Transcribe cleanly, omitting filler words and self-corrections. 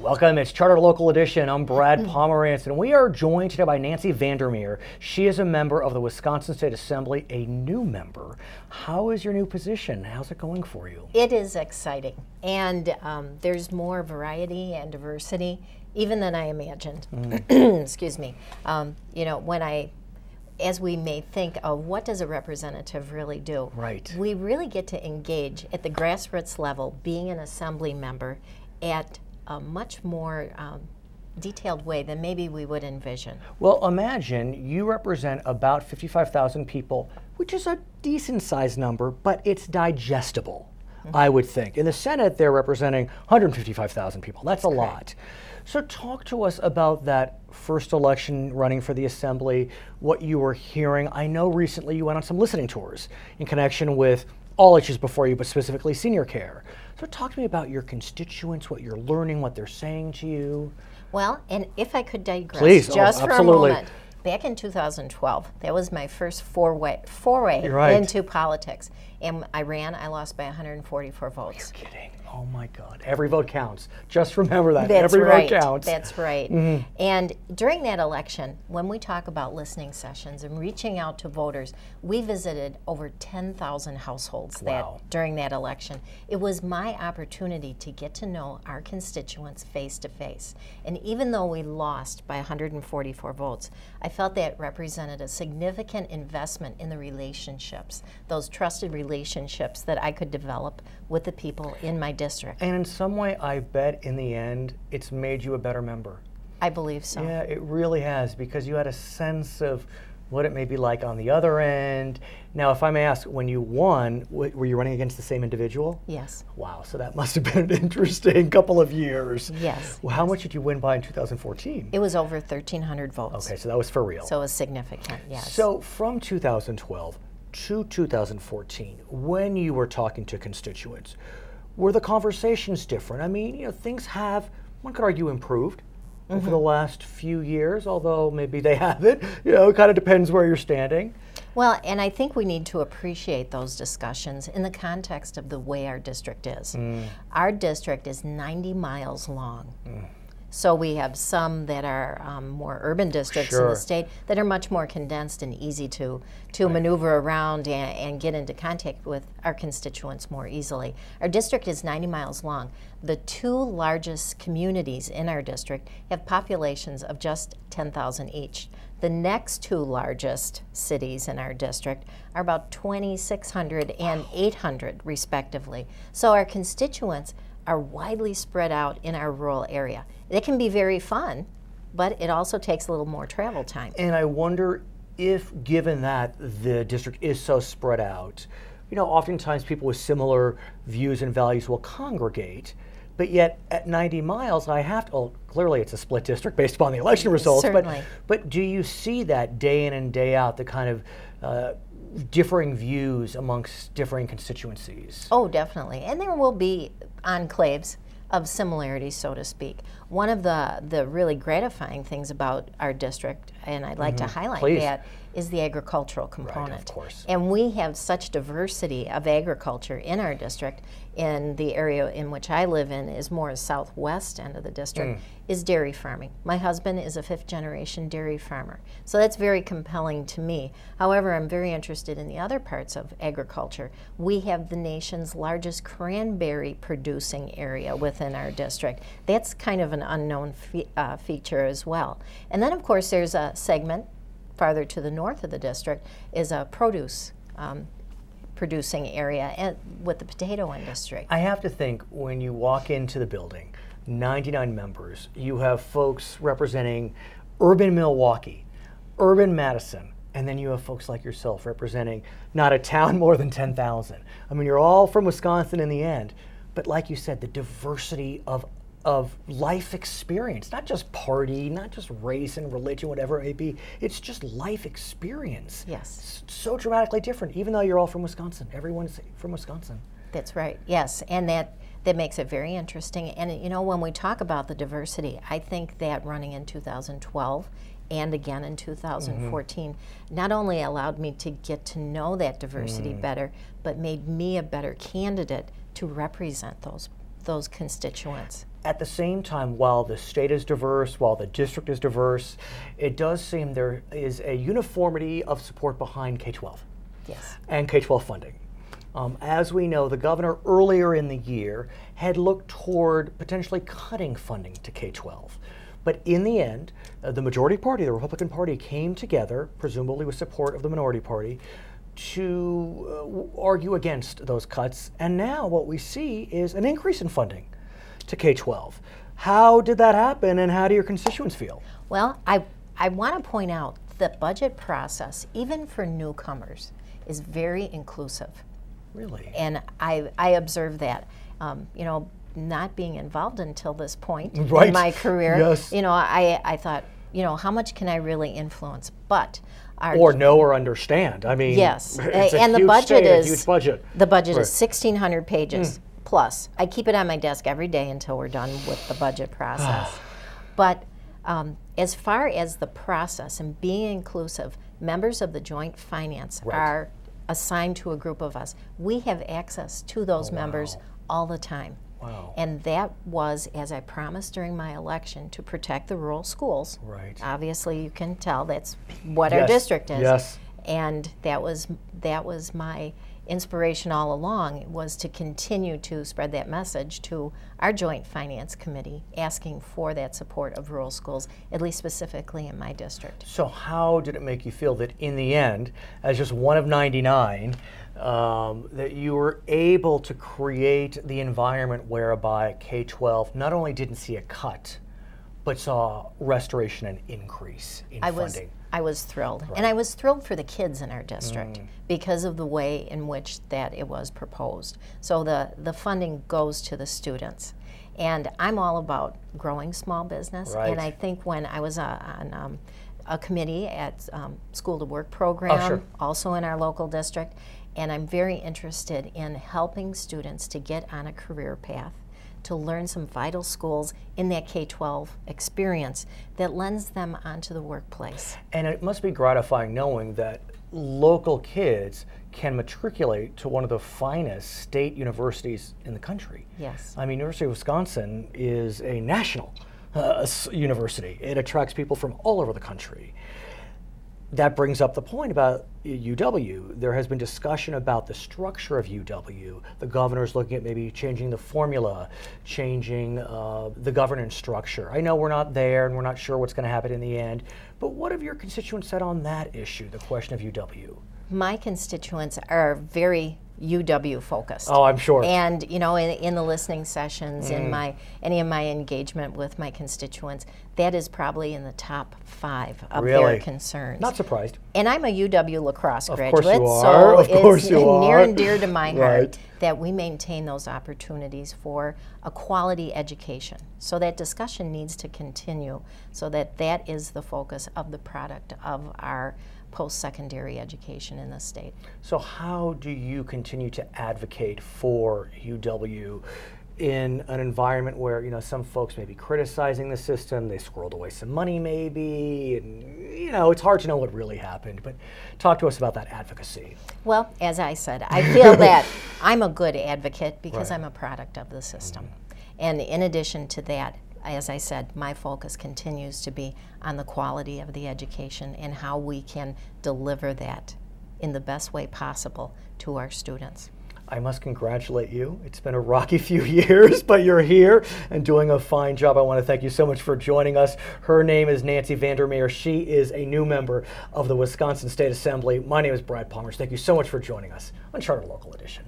Welcome, it's Charter Local Edition. I'm Brad Pomerance, and we are joined today by Nancy VanderMeer. She is a member of the Wisconsin State Assembly, a new member. How is your new position? How's it going for you? It is exciting, and there's more variety and diversity even than I imagined. Excuse me. You know, as we may think of what does a representative really do, right? We really get to engage at the grassroots level, being an assembly member at a much more detailed way than maybe we would envision. Well, imagine you represent about 55,000 people, which is a decent sized number, but it's digestible, I would think. In the Senate, they're representing 155,000 people. That's a lot. So talk to us about that first election running for the Assembly, what you were hearing. I know recently you went on some listening tours in connection with all issues before you, but specifically senior care. So talk to me about your constituents, what you're learning, what they're saying to you. Well, and if I could digress just for a moment. Back in 2012, that was my first foray into politics. And I lost by 144 votes. You're kidding. Oh my God. Every vote counts. Just remember that. That's Every right. vote counts. That's right. And during that election, when we talk about listening sessions and reaching out to voters, we visited over 10,000 households during that election. It was my opportunity to get to know our constituents face to face. And even though we lost by 144 votes, I felt that represented a significant investment in the relationships, those trusted relationships that I could develop with the people in my district. And in some way, I bet in the end, it's made you a better member. I believe so. Yeah, it really has, because you had a sense of what it may be like on the other end. Now, if I may ask, when you won, were you running against the same individual? Yes. Wow, so that must have been an interesting couple of years. Yes. Well, how much did you win by in 2014? It was over 1,300 votes. Okay, so that was for real. So it was significant, yes. So from 2012 to 2014, when you were talking to constituents, were the conversations different? I mean, you know, things have, one could argue, improved over the last few years, although maybe they haven't. You know, it kind of depends where you're standing. Well, and I think we need to appreciate those discussions in the context of the way our district is. Our district is 90 miles long. So we have some that are more urban districts in the state that are much more condensed and easy to maneuver around and get into contact with our constituents more easily. Our district is 90 miles long. The two largest communities in our district have populations of just 10,000 each. The next two largest cities in our district are about 2,600 and 800 respectively. So our constituents are widely spread out in our rural area. It can be very fun, but it also takes a little more travel time. And I wonder if, given that the district is so spread out, you know, oftentimes people with similar views and values will congregate, but yet at 90 miles, I have to, well, clearly it's a split district based upon the election results, but do you see that day in and day out, the kind of differing views amongst differing constituencies? Oh, definitely. And there will be enclaves of similarities, so to speak. One of the really gratifying things about our district, and I'd like to highlight that, is the agricultural component. Right, of course. And we have such diversity of agriculture in our district. In the area in which I live in is more southwest end of the district, is dairy farming. My husband is a 5th generation dairy farmer. So that's very compelling to me. However, I'm very interested in the other parts of agriculture. We have the nation's largest cranberry producing area within our district. That's kind of an unknown feature as well. And then of course there's a segment farther to the north of the district is a produce producing area with the potato industry. I have to think when you walk into the building, 99 members, you have folks representing urban Milwaukee, urban Madison, and then you have folks like yourself representing not a town more than 10,000. I mean, you're all from Wisconsin in the end, but like you said, the diversity of life experience, not just party, not just race and religion, whatever it may be. It's just life experience. Yes. It's so dramatically different, even though you're all from Wisconsin. Everyone's from Wisconsin. That's right, yes. And that makes it very interesting. And you know, when we talk about the diversity, I think that running in 2012 and again in 2014 not only allowed me to get to know that diversity better, but made me a better candidate to represent those constituents. At the same time, while the state is diverse, while the district is diverse, it does seem there is a uniformity of support behind K-12 Yes. and K-12 funding. As we know, the governor earlier in the year had looked toward potentially cutting funding to K-12. But in the end, the majority party, the Republican Party, came together, presumably with support of the minority party, to argue against those cuts. And now what we see is an increase in funding to K-12. How did that happen, and how do your constituents feel? Well, I want to point out the budget process, even for newcomers, is very inclusive. Really? And I observed that. You know, not being involved until this point Right. in my career, Yes. you know, I thought, you know, how much can I really influence? But Or know or understand. I mean, yes, it's a and the huge budget state, is a huge budget. The budget Right. is 1,600 pages plus. I keep it on my desk every day until we're done with the budget process. But as far as the process and being inclusive, members of the Joint Finance Right. are assigned to a group of us. We have access to those members all the time. Wow. And that was, as I promised during my election, to protect the rural schools. Right. Obviously, you can tell that's what our Yes. district is. Yes. And that was my inspiration all along, was to continue to spread that message to our Joint Finance Committee, asking for that support of rural schools, at least specifically in my district. So how did it make you feel that in the end, as just one of 99, that you were able to create the environment whereby K-12 not only didn't see a cut, but saw restoration and increase in funding? I was thrilled. And I was thrilled for the kids in our district because of the way in which that it was proposed. So the funding goes to the students. And I'm all about growing small business. Right. And I think when I was on a committee at School to Work program, sure. also in our local district, and I'm very interested in helping students to get on a career path, to learn some vital skills in that K-12 experience that lends them onto the workplace. And it must be gratifying knowing that local kids can matriculate to one of the finest state universities in the country. Yes. I mean, University of Wisconsin is a national university. It attracts people from all over the country. That brings up the point about UW. There has been discussion about the structure of UW. The governor's looking at maybe changing the formula, changing the governance structure. I know we're not there and we're not sure what's going to happen in the end, but what have your constituents said on that issue, the question of UW? My constituents are very UW focused. Oh, I'm sure. And you know, in the listening sessions, in any of my engagement with my constituents, that is probably in the top 5 of their concerns. Not surprised. And I'm a UW lacrosse graduate, Of course you are. so Of course you are. near and dear to my heart Right. that we maintain those opportunities for a quality education. So that discussion needs to continue, so that that is the focus of the product of our post-secondary education in the state. So how do you continue to advocate for UW in an environment where, you know, some folks may be criticizing the system, they squirreled away some money maybe, and, you know, it's hard to know what really happened, but talk to us about that advocacy. Well, as I said, I feel that I'm a good advocate because Right. I'm a product of the system. And in addition to that, as I said, my focus continues to be on the quality of the education and how we can deliver that in the best way possible to our students. I must congratulate you. It's been a rocky few years, but you're here and doing a fine job. I want to thank you so much for joining us. Her name is Nancy VanderMeer. She is a new member of the Wisconsin State Assembly. My name is Brad Pomerance. Thank you so much for joining us on Charter Local Edition.